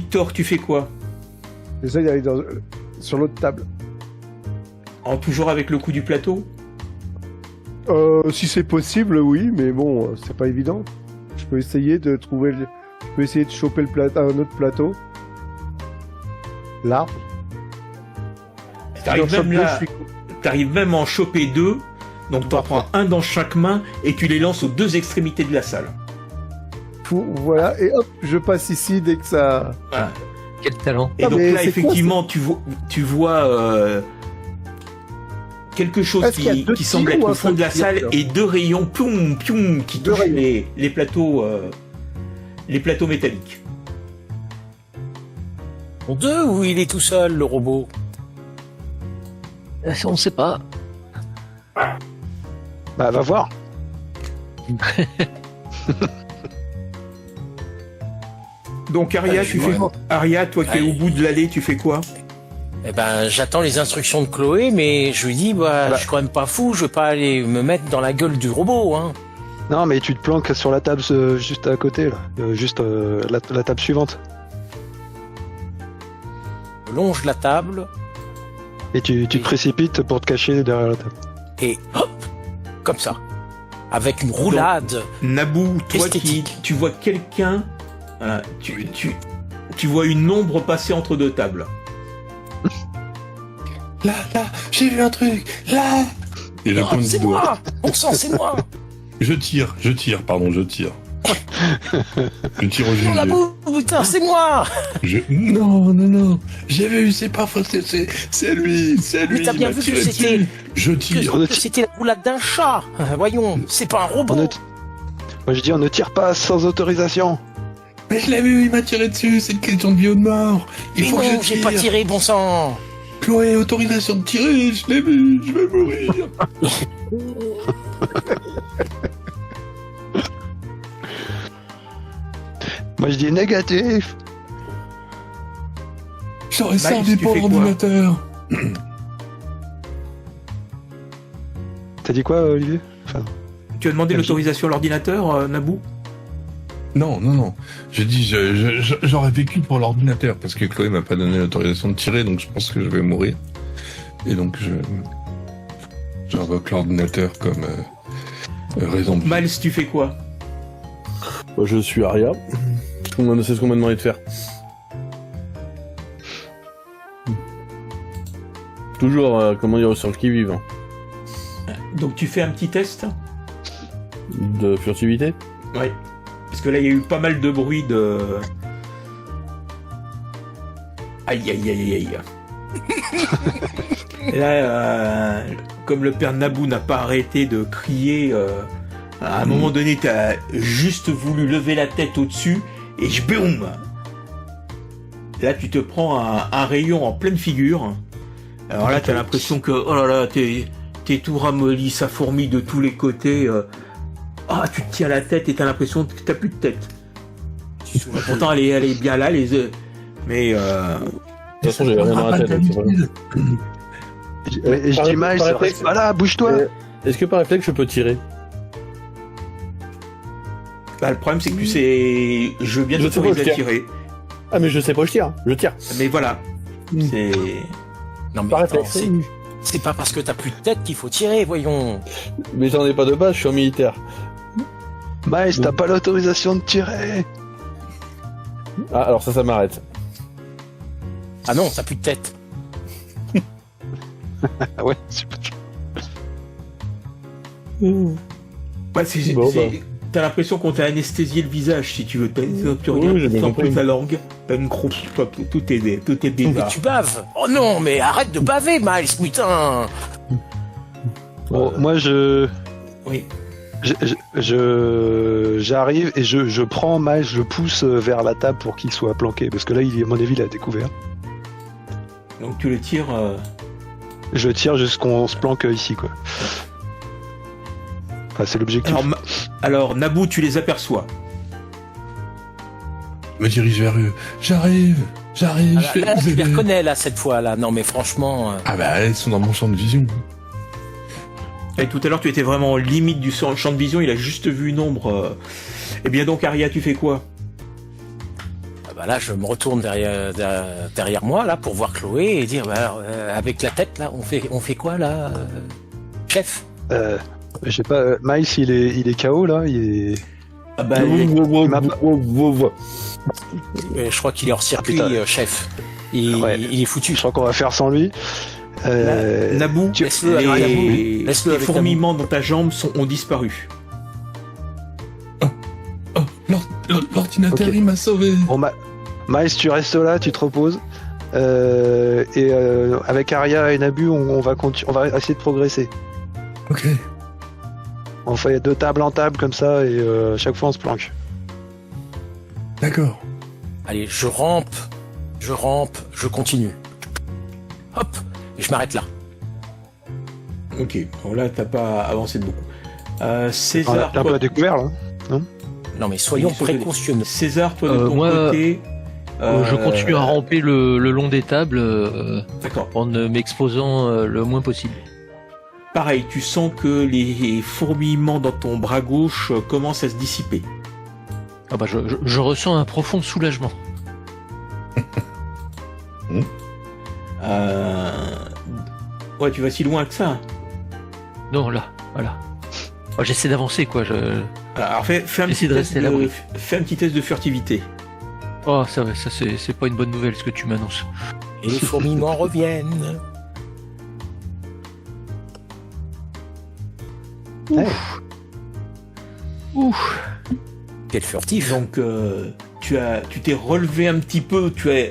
Victor, tu fais quoi? J'essaie d'aller sur l'autre table. Toujours avec le coup du plateau? Si c'est possible, oui, mais bon, c'est pas évident. Je peux essayer de trouver... Je peux essayer de choper un autre plateau. Large. T'arrives même à en choper 2, donc t'en prends un dans chaque main et tu les lances aux 2 extrémités de la salle. Voilà, et hop, je passe ici dès que ça... Voilà. Quel talent. Et donc là, effectivement, tu vois quelque chose qui semble être au fond de la salle et 2 rayons pioum, pioum, qui touchent les plateaux métalliques. En 2 ou il est tout seul, le robot? On ne sait pas. Bah, va voir. Donc Aria, toi qui es au bout de l'allée, tu fais quoi? Eh ben, j'attends les instructions de Chloé, mais je lui dis, je suis quand même pas fou, je vais pas aller me mettre dans la gueule du robot, hein. Non, mais tu te planques sur la table juste à côté, là. La table suivante. Je longe la table. Et tu te précipites pour te cacher derrière la table. Et hop, comme ça. Avec une roulade. Donc, Naboo, toi tu vois quelqu'un, tu vois une ombre passer entre 2 tables. Là, j'ai vu un truc, là. Et je pointe c'est du doigt. moi. Bon sang, c'est moi. Je tire. Je tire au gilet. La boue, putain, c'est moi. Non. J'ai vu, c'est pas faux, c'est lui. Mais t'as bien vu que c'était... Je tire. Que c'était la roulade d'un chat. Voyons, c'est pas un robot. Moi je dis, on ne tire pas sans autorisation. Mais je l'ai vu, il m'a tiré dessus, c'est une question de vie ou de mort. Mais non, j'ai pas tiré, bon sang. Chloé, autorisation de tirer, je l'ai vu, je vais mourir. Moi je dis négatif. J'aurais servi pour l'ordinateur. T'as dit quoi, Olivier? Tu as demandé l'autorisation à l'ordinateur, Naboo? Non. J'ai dit, j'aurais vécu pour l'ordinateur parce que Chloé m'a pas donné l'autorisation de tirer, donc je pense que je vais mourir. Et donc j'invoque l'ordinateur comme raison. Miles, tu fais quoi? Moi, je suis Aria. C'est ce qu'on m'a demandé de faire. Toujours, sur le qui-vive. Donc tu fais un petit test? De furtivité? Ouais. Parce que là, il y a eu pas mal de bruit de... Aïe. Et là, comme le père Naboo n'a pas arrêté de crier, à un moment donné, t'as juste voulu lever la tête au-dessus, et boum! Là, tu te prends un rayon en pleine figure. Alors là, t'as l'impression que, oh là là, t'es tout ramolli, ça fourmille de tous les côtés. Tu te tiens la tête et t'as l'impression que t'as plus de tête. Pourtant, elle est bien là, mais de toute façon, j'ai rien dans la tête. Et je dis, Miles, reste pas là, bouge-toi. Est-ce que par réflexe, je peux tirer? le problème, c'est que tu sais... Je veux bien t'autoriser à tirer. Ah, mais je sais pas où je tire. Je tire. Mais voilà. C'est... Non, mais par attends, réflexe. c'est pas parce que t'as plus de tête qu'il faut tirer, voyons. Mais j'en ai pas de base, je suis un militaire. Miles, t'as pas l'autorisation de tirer. Ah, alors ça m'arrête. Ah non, t'as plus de tête. Ouais, super. T'as l'impression qu'on t'a anesthésié le visage, si tu veux. Tu regardes, tu sens plus ta langue, t'as une croûte, tout est Mais bizarre. tu baves. Oh non, mais arrête de baver, Miles, putain. Bon, moi Oui. J'arrive et je prends Miles, je pousse vers la table pour qu'il soit planqué, parce que là, à mon avis, il a découvert. Donc tu le tires... Je tire jusqu'on se planque ici, quoi. Enfin, c'est l'objectif. Alors, Naboo, tu les aperçois. Je me dirige vers eux. J'arrive. Là, tu les reconnais, là, cette fois, là. Non, mais franchement... Ah bah, elles sont dans mon champ de vision. Et tout à l'heure, tu étais vraiment en limite du champ de vision, il a juste vu une ombre. Eh bien donc, Aria, tu fais quoi? là, je me retourne derrière moi là pour voir Chloé et dire avec la tête là, on fait quoi là, chef? Je sais pas, Miles il est KO là, il est. Ah bah, Je crois qu'il est hors circuit, Putain. chef. Ouais. Il est foutu. Je crois qu'on va faire sans lui. Naboo, Laisse-le avec Naboo. les Laisse-le avec fourmillements dans ta jambe ont disparu. Oh, l'ordinateur, Ok. il m'a sauvé. Bon, Miles, tu restes là, tu te reposes. Avec Arya et Nabu, on va essayer de progresser. Ok. On fait de table en table comme ça et chaque fois on se planque. D'accord. Allez, je rampe, je continue. Hop, et je m'arrête là. Ok, bon, là t'as pas avancé de beaucoup. César, T'es un peu à découvert là. Non mais soyons précautionneux. César, toi de ton moi, côté. Je continue à ramper le long des tables D'accord. en m'exposant le moins possible. Pareil, tu sens que les fourmillements dans ton bras gauche commencent à se dissiper. Ah bah je ressens un profond soulagement. Ouais, tu vas si loin que ça. Non, là, voilà. Oh, j'essaie d'avancer, quoi. Alors fais un J'essaie petit de test rester à l'abri. fais un petit test de furtivité. Oh, ça c'est pas une bonne nouvelle, ce que tu m'annonces. Et les fourmillements reviennent. Ouf. Quel furtif. Donc tu t'es relevé un petit peu, tu as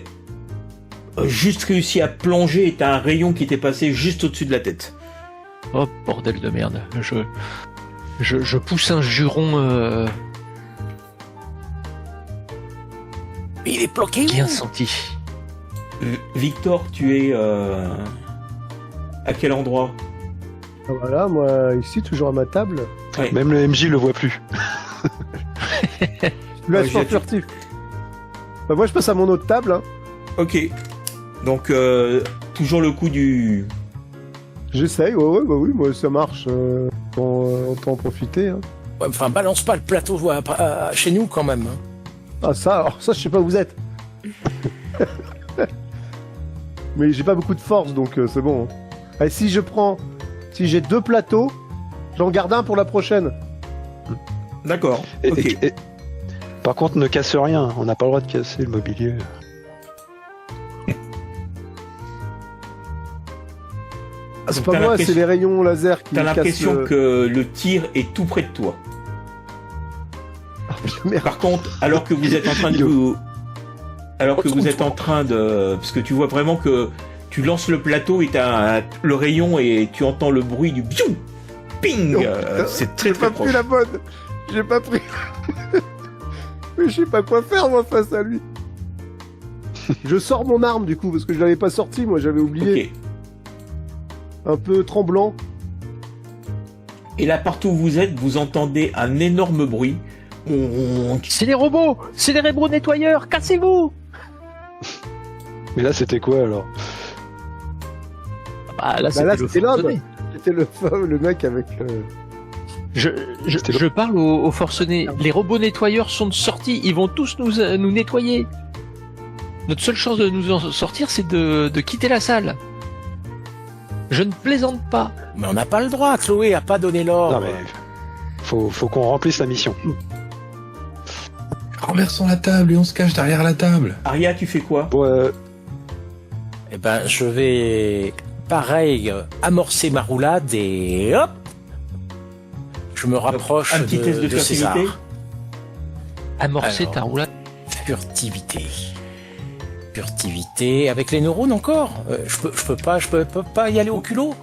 juste réussi à plonger et t'as un rayon qui t'est passé juste au-dessus de la tête. Oh, bordel de merde. Je pousse un juron Il est bloqué. bien senti. Victor, tu es à quel endroit? Ah, voilà, moi, ici, toujours à ma table. Ouais. Même le MJ le voit plus. Là, Ouais, je suis en j'ai- furtif. Bah, moi, je passe à mon autre table. Hein. Ok. Donc toujours le coup du... J'essaye, ouais, bah oui, moi, ça marche. On peut en profiter. Hein. Ouais, enfin, balance pas le plateau chez nous quand même. Hein. Ah, ça, alors, ça, je sais pas où vous êtes. Mais j'ai pas beaucoup de force, donc c'est bon. Hein. Allez, si j'ai 2 plateaux, j'en garde un pour la prochaine. D'accord. Et- Ok. et- par contre, ne casse rien. On n'a pas le droit de casser le mobilier. C'est T'as pas moi, l'impression- c'est les rayons laser qui T'as cassent l'impression le- que le tir est tout près de toi. Merde. Par contre, alors que vous êtes en train de vous... Alors que vous êtes en train de... Parce que tu vois vraiment que tu lances le plateau et t'as le rayon et tu entends le bruit du biou, ping. Oh, putain, c'est très J'ai très pas proche. pris la bonne. J'ai pas pris. Mais je sais pas quoi faire moi face à lui. Je sors mon arme du coup parce que je l'avais pas sorti, moi j'avais oublié. Ok. Un peu tremblant. Et là, partout où vous êtes, vous entendez un énorme bruit. C'est les robots. C'est les robots nettoyeurs. Cassez-vous. Mais là, c'était quoi alors? Bah là, là, c'était le c'était l'homme. forcené. C'était le mec avec. Je parle aux forcenés. Les robots nettoyeurs sont sortis. Ils vont tous nous nettoyer. Notre seule chance de nous en sortir, c'est de quitter la salle. Je ne plaisante pas. Mais on n'a pas le droit. Chloé a pas donné l'ordre. Non mais faut qu'on remplisse la mission. Renversons la table et on se cache derrière la table. Aria, tu fais quoi? Bon, Eh ben, je vais, pareil, amorcer ma roulade et hop, je me rapproche Un petit test de César. furtivité. Amorcer Alors. ta roulade. Furtivité. Furtivité avec les neurones encore. Je peux pas y aller au culot.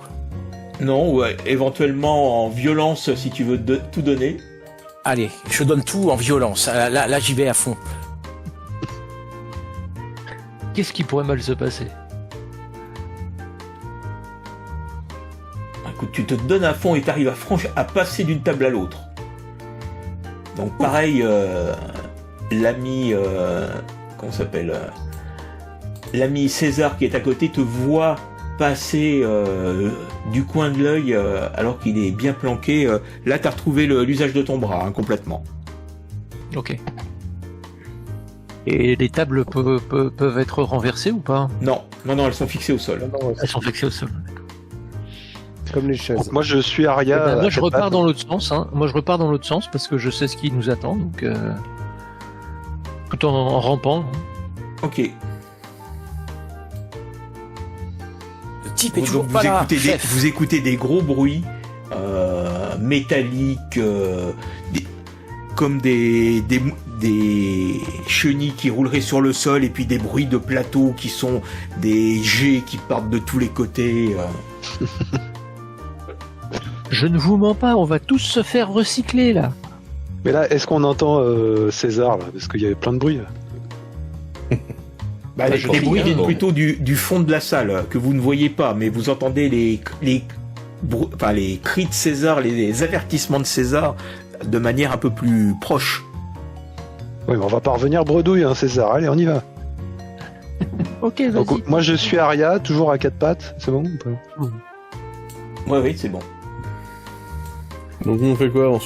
Non, ouais, éventuellement en violence si tu veux tout donner. Allez, je donne tout en violence. Là, j'y vais à fond. Qu'est-ce qui pourrait mal se passer? Écoute, tu te donnes à fond et t'arrives à passer d'une table à l'autre. Donc pareil, l'ami, comment ça s'appelle, l'ami César qui est à côté te voit passer du coin de l'œil alors qu'il est bien planqué. Là, t'as retrouvé l'usage de ton bras complètement. Ok. Et les tables peuvent être renversées ou pas? Non, elles sont fixées au sol. Non, Elles sont fixées au sol. comme les chaises. Donc moi je suis Aria. Eh ben, moi à je quatre repars pattes. dans l'autre sens. Hein. Moi je repars dans l'autre sens parce que je sais ce qui nous attend. Donc tout en rampant. Ok. Le type est Donc, toujours pas là. Chef. vous écoutez des gros bruits métalliques, comme des chenilles qui rouleraient sur le sol, et puis des bruits de plateau qui sont des jets qui partent de tous les côtés. Je ne vous mens pas, on va tous se faire recycler là. Mais là, est-ce qu'on entend César là? Parce qu'il y avait plein de bruit. Là. Bah, je les crie, bruits hein, viennent bon. plutôt du fond de la salle, que vous ne voyez pas, mais vous entendez les cris de César, les avertissements de César de manière un peu plus proche. Oui, mais on va pas revenir bredouille, hein, César. Allez, on y va. Ok, vas-y. Donc, moi je suis Aria, toujours à quatre pattes. C'est bon ou pas? Oui, c'est bon. Donc on fait quoi? Moi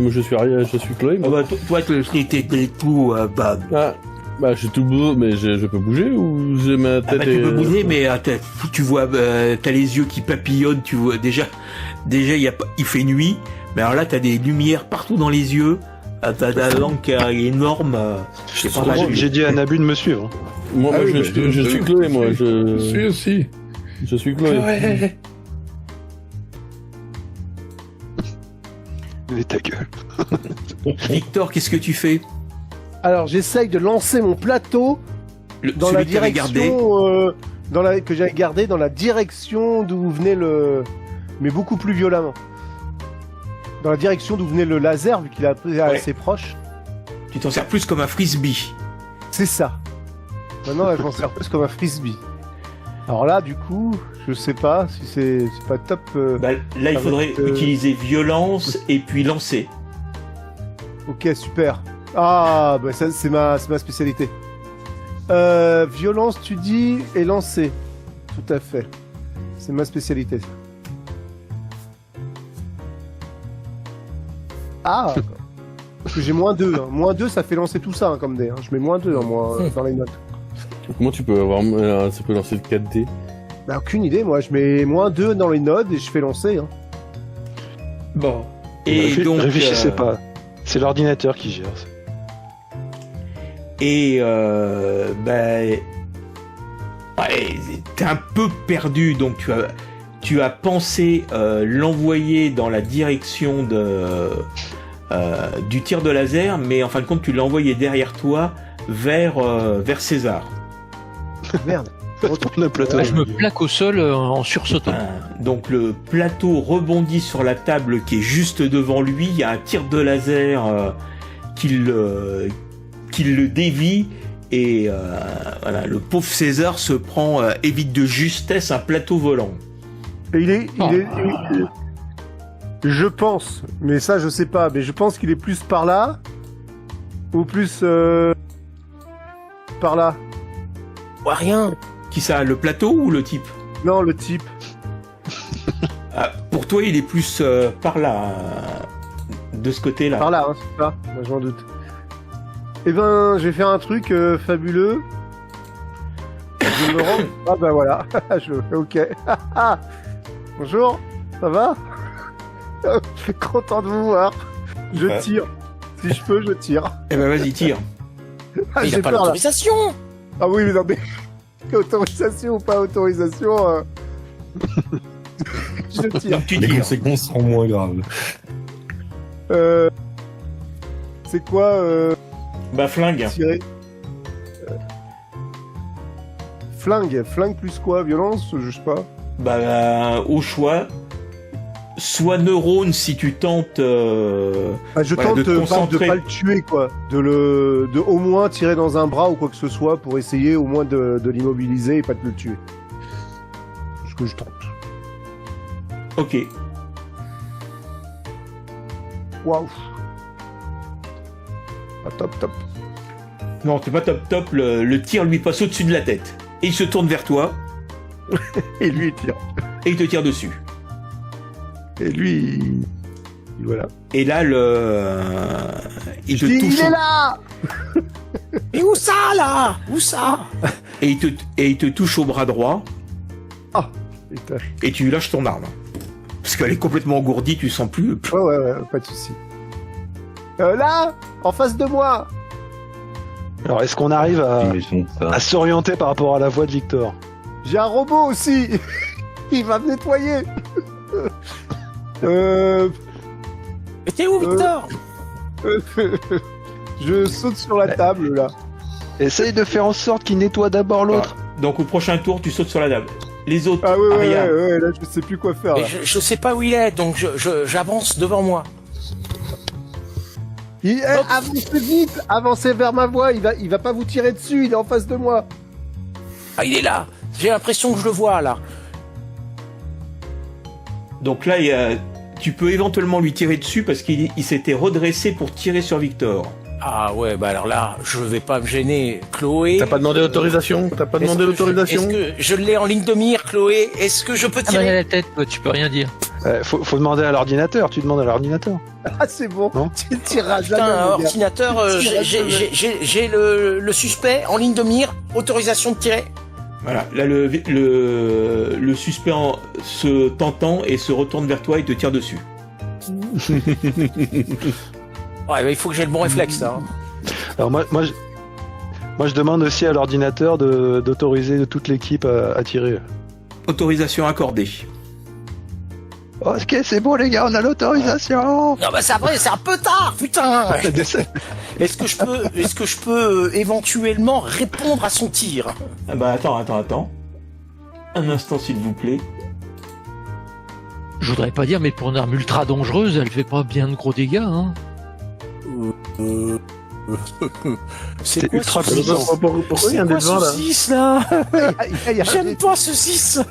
je suis Aria, je suis Chloé. Ah moi. bah, toi, t'es tout, Bah je suis tout beau, mais je peux bouger ou j'ai ma tête tu peux bouger, mais tu vois, t'as les yeux qui papillonnent, tu vois, déjà, il fait nuit, mais alors là, t'as des lumières partout dans les yeux, t'as la langue qui est énorme, c'est pas mal. J'ai dit à Nabu de me suivre. Moi, Ah oui, je suis Chloé, moi. Je suis aussi. Je suis Chloé. Ouais. Mais ta gueule. Victor, qu'est-ce que tu fais? Alors j'essaye de lancer mon plateau dans la Celui que t'avais gardé. direction que j'avais gardé dans la direction d'où venait le, mais beaucoup plus violemment. Dans la direction d'où venait le laser, vu qu'il est assez proche. Tu t'en sers plus comme un frisbee. C'est ça. Maintenant, là, je m'en sers plus comme un frisbee. Alors là, du coup, je sais pas si c'est pas top. Bah, là, il faudrait utiliser violence et puis lancer. Ok, super. Ah, bah ça, c'est ma spécialité. Violence, tu dis, et lancer. Tout à fait. C'est ma spécialité. Ça. Ah, parce que j'ai -2. Hein. -2, ça fait lancer tout ça, hein, comme dé. Hein. Je mets -2 hein, moi, dans les notes. Comment tu peux avoir ça peut lancer de 4D? Bah, aucune idée, moi. Je mets -2 dans les notes et je fais lancer. Hein. Bon. Et donc. Réfléchissez pas. C'est l'ordinateur qui gère ça. Et ouais, t'es un peu perdu, donc tu as pensé l'envoyer dans la direction du tir de laser, mais en fin de compte tu l'as envoyé derrière toi vers César. Merde. Retourne le plateau. Là, je me plaque au sol en sursautant. Donc le plateau rebondit sur la table qui est juste devant lui, il y a un tir de laser qui le dévie, et voilà, le pauvre César se prend, évite de justesse un plateau volant. Et je pense, mais ça je sais pas, mais je pense qu'il est plus par là ou plus par là. Ouais, rien. Qui ça, le plateau ou le type? Non, le type. Pour toi, il est plus par là, de ce côté-là. Par là, hein, c'est ça. Moi je m'en doute. Eh ben, je vais faire un truc fabuleux. Je me rends. Ah bah voilà. Ok. Bonjour. Ça va? Je suis content de vous voir. Je Ouais. tire. Si je peux, je tire. Eh ben vas-y, tire. Ah, Il j'ai a pas peur, là. l'autorisation. Ah oui, mais non, mais autorisation ou pas autorisation, je tire. Donc tu Les tires. conséquences seront moins graves. C'est quoi Bah flingue. tirer Flingue plus quoi? Violence? Je sais pas. Bah au choix. Soit neurone si tu tentes. Ah, je Voilà, tente de te de concentrer. pas le tuer, quoi. De au moins tirer dans un bras ou quoi que ce soit pour essayer au moins de l'immobiliser et pas de le tuer. C'est ce que je tente. Ok. Waouh. Ah, top. Non, c'est pas top. Le tir lui passe au-dessus de la tête. Et il se tourne vers toi Et lui, il tire. et il te tire dessus. Et lui, voilà. Et là, il te Il touche. est là. Mais où ça, là? Où ça? et il te touche au bras droit Putain. et tu lui lâches ton arme. Parce qu'elle est complètement engourdie, tu sens plus. Ouais, pas de souci. Là, en face de moi. Alors, est-ce qu'on arrive à s'orienter par rapport à la voix de Victor? J'ai un robot aussi. Il va me nettoyer. Mais t'es où, Victor? Je saute sur la table là. Essaye de faire en sorte qu'il nettoie d'abord l'autre. Donc au prochain tour, tu sautes sur la table. Les autres, Ah ouais, Aria, là je sais plus quoi faire. Mais Là. je sais pas où il est, donc j'avance devant moi. Avancez vite, avancez vers ma voie. Il va pas vous tirer dessus. Il est en face de moi. Ah, il est là. J'ai l'impression que je le vois, là. donc là, tu peux éventuellement lui tirer dessus parce qu'il s'était redressé pour tirer sur Victor. Ah ouais, bah alors là, je vais pas me gêner. Chloé... T'as pas demandé l'autorisation? T'as pas demandé l'autorisation? Est-ce que je l'ai en ligne de mire, Chloé? Est-ce que je peux Ah, mal à tirer? la tête, toi, tu peux rien dire. Faut demander à l'ordinateur. Tu demandes à l'ordinateur. Ah c'est bon. Non. Tu tireras jamais. Putain, mon gars. ordinateur, j'ai le suspect en ligne de mire. Autorisation de tirer. Voilà, là le suspect se t'entend et se retourne vers toi et te tire dessus. Ouais, bah, il faut que j'ai le bon réflexe, là. Alors moi je demande aussi à l'ordinateur d'autoriser toute l'équipe à tirer. Autorisation accordée. Ok, c'est bon les gars, on a l'autorisation. Non, bah c'est après, c'est un peu tard, putain. Est-ce que je peux éventuellement répondre à son tir? Ah bah attends. Un instant s'il vous plaît. Je voudrais pas dire, mais pour une arme ultra dangereuse, elle fait pas bien de gros dégâts, hein. C'est quoi ultra ce puissant. saucisse? Pourquoi il y a un C'est dé de quoi 20 ce là? 6 là? Il y a J'aime pas ce 6.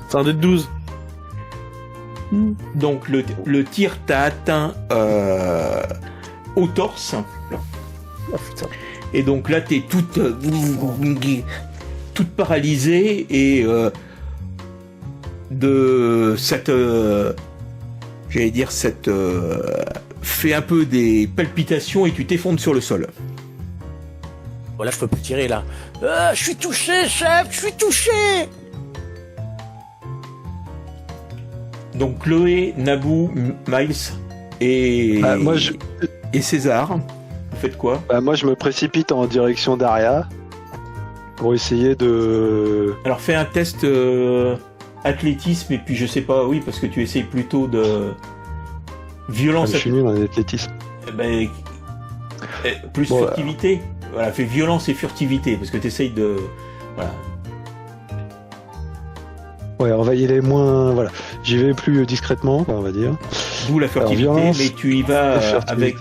C'est un dé de 12. Donc le tir t'a atteint au torse. Oh, putain. Et donc là t'es toute paralysée et de cette fait un peu des palpitations et tu t'effondres sur le sol. Voilà, je peux plus tirer là. Je suis touché, chef, je suis touché. Donc Chloé, Naboo, Miles et et César, vous faites quoi? Moi je me précipite en direction d'Aria pour essayer de... Alors fais un test athlétisme et puis je sais pas, oui, parce que tu essayes plutôt de violence. Je suis nul en athlétisme. Plus Bon, furtivité. Voilà, fais violence et furtivité parce que tu essayes de. Voilà. Ouais, on va y aller moins... Voilà. J'y vais plus discrètement, quoi, on va dire. D'où la furtivité, violence mais tu y vas et furtivité. avec.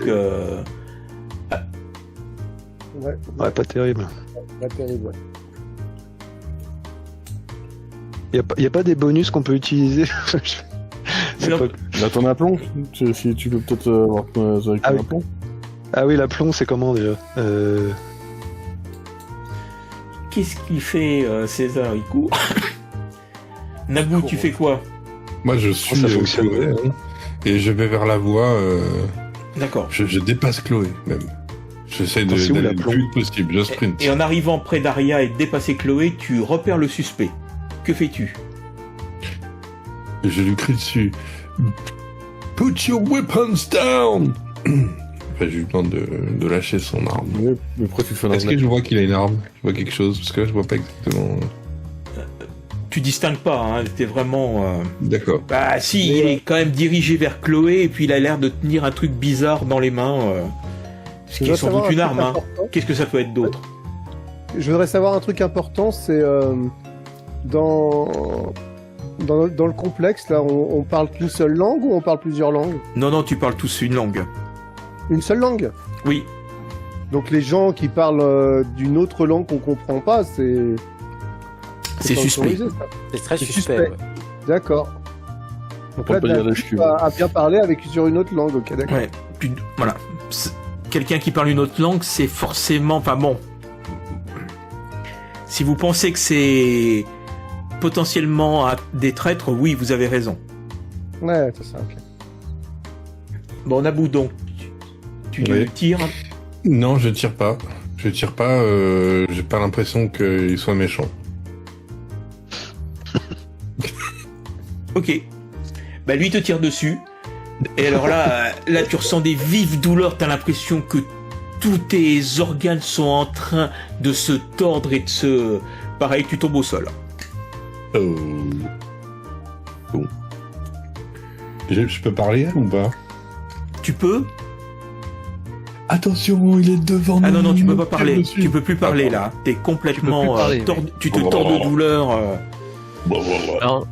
Ouais, pas terrible. Pas terrible. Ouais. Y a pas des bonus qu'on peut utiliser? C'est Non. pas- Là, ton aplomb? Si tu peux peut-être avoir avec Ah ton oui. aplomb? Ah oui, l'aplomb, c'est comment déjà? Qu'est-ce qu'il fait, César? Il court. Naboo, tu fais quoi? Moi, je suis ça fonctionne. Chloé, hein, et je vais vers la voie. D'accord. Je dépasse Chloé, même. J'essaie Attends, c'est où, d'aller la le plombe plus vite possible. Je sprint. Et en arrivant près d'Aria et de dépasser Chloé, tu repères le suspect. Que fais-tu? Et je lui crie dessus. Put your weapons down! Enfin, je lui demande de lâcher son arme. Mais pourquoi tu le fais dans Est-ce que je vois qu'il a une arme? Je vois quelque chose? Parce que là, je vois pas exactement. Tu distingues pas, hein, t'es vraiment. D'accord. Bah si, il est quand même dirigé vers Chloé et puis il a l'air de tenir un truc bizarre dans les mains. Ce qui Je est voudrais sans savoir doute une un arme. truc Hein. important. Qu'est-ce que ça peut être d'autre? Je voudrais savoir un truc important, c'est dans le complexe, là, on parle qu'une seule langue ou on parle plusieurs langues? Non, tu parles tous une langue. Une seule langue? Oui. Donc les gens qui parlent d'une autre langue qu'on comprend pas, c'est pas suspect. autorisé, ça. C'est très C'est suspect. suspect. Ouais. D'accord. Donc On là, peut dire David les cheveux. a bien parlé avec sur une autre langue, ok, d'accord. Ouais. Voilà. Quelqu'un qui parle une autre langue, c'est forcément. Enfin bon. Si vous pensez que c'est potentiellement des traîtres, oui, vous avez raison. Ouais, c'est ça, ok. Bon, Naboo, donc, tu Oui. tires. Non, je tire pas. Je tire pas, j'ai pas l'impression qu'il soit méchant. Ok. Bah lui te tire dessus. Et alors là tu ressens des vives douleurs, t'as l'impression que tous tes organes sont en train de se tordre et de se... Pareil, tu tombes au sol. Bon. Je peux parler ou pas? Tu peux? Attention, il est devant nous. Ah non, tu peux pas il parler. me suit. Tu peux plus parler là. T'es complètement... tu te tords de douleur. Alors,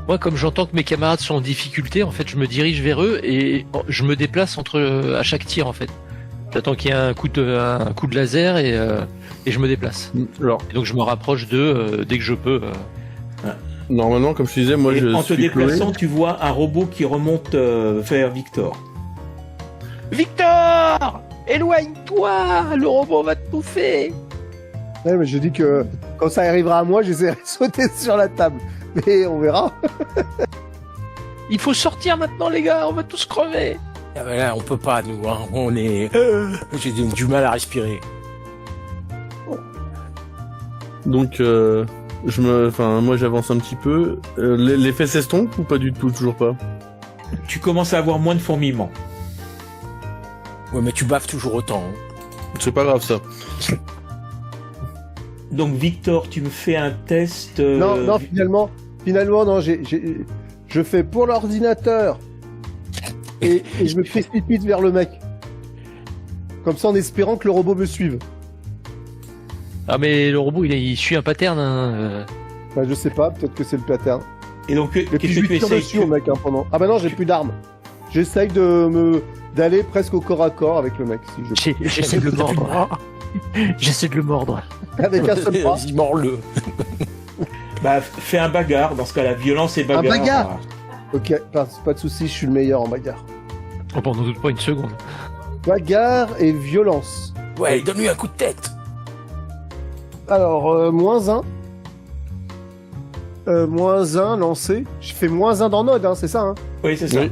moi, comme j'entends que mes camarades sont en difficulté, en fait, je me dirige vers eux et je me déplace à chaque tir, en fait. J'attends qu'il y ait un coup de laser et je me déplace. Alors, Et donc je me rapproche d'eux dès que je peux. normalement, comme je te disais, moi Et je en te suis déplaçant, Chloé. tu vois un robot qui remonte vers Victor. Victor, éloigne-toi, le robot va te bouffer. Ouais, mais je dis que quand ça arrivera à moi, j'essaierai de sauter sur la table. Mais on verra. Il faut sortir maintenant, les gars, on va tous crever. Ah ben là, on peut pas, nous, hein. On est... J'ai du mal à respirer. Donc, moi j'avance un petit peu. L'effet s'estompe ou pas du tout, toujours pas? Tu commences à avoir moins de fourmillements. Ouais, mais tu baffes toujours autant. Hein. C'est pas grave ça. Donc Victor, tu me fais un test... Non, finalement, non, je fais pour l'ordinateur et je me précipite vers le mec. Comme ça, en espérant que le robot me suive. Ah mais le robot, il suit un pattern. Hein. Bah, je sais pas, peut-être que c'est le pattern. Et donc, Et puis qu'est-ce je que lui tu tire essayes dessus au mec hein, pendant. Ah bah non, j'ai plus d'armes. J'essaye d'aller presque au corps à corps avec le mec si je peux. J'essaie de le mordre. J'essaie de le mordre. Avec un seul bras. Vas-y, mords-le. Bah, fais un bagarre, dans ce cas-là, violence et bagarre. bagarre Ok, pas de soucis, je suis le meilleur en bagarre. Oh, bon, n'en doute pas une seconde. Bagarre et violence. Ouais, donne-lui un coup de tête. Alors, -1. -1 lancé. Je fais -1 dans Node, hein, c'est ça, hein. Oui, c'est ça. Oui.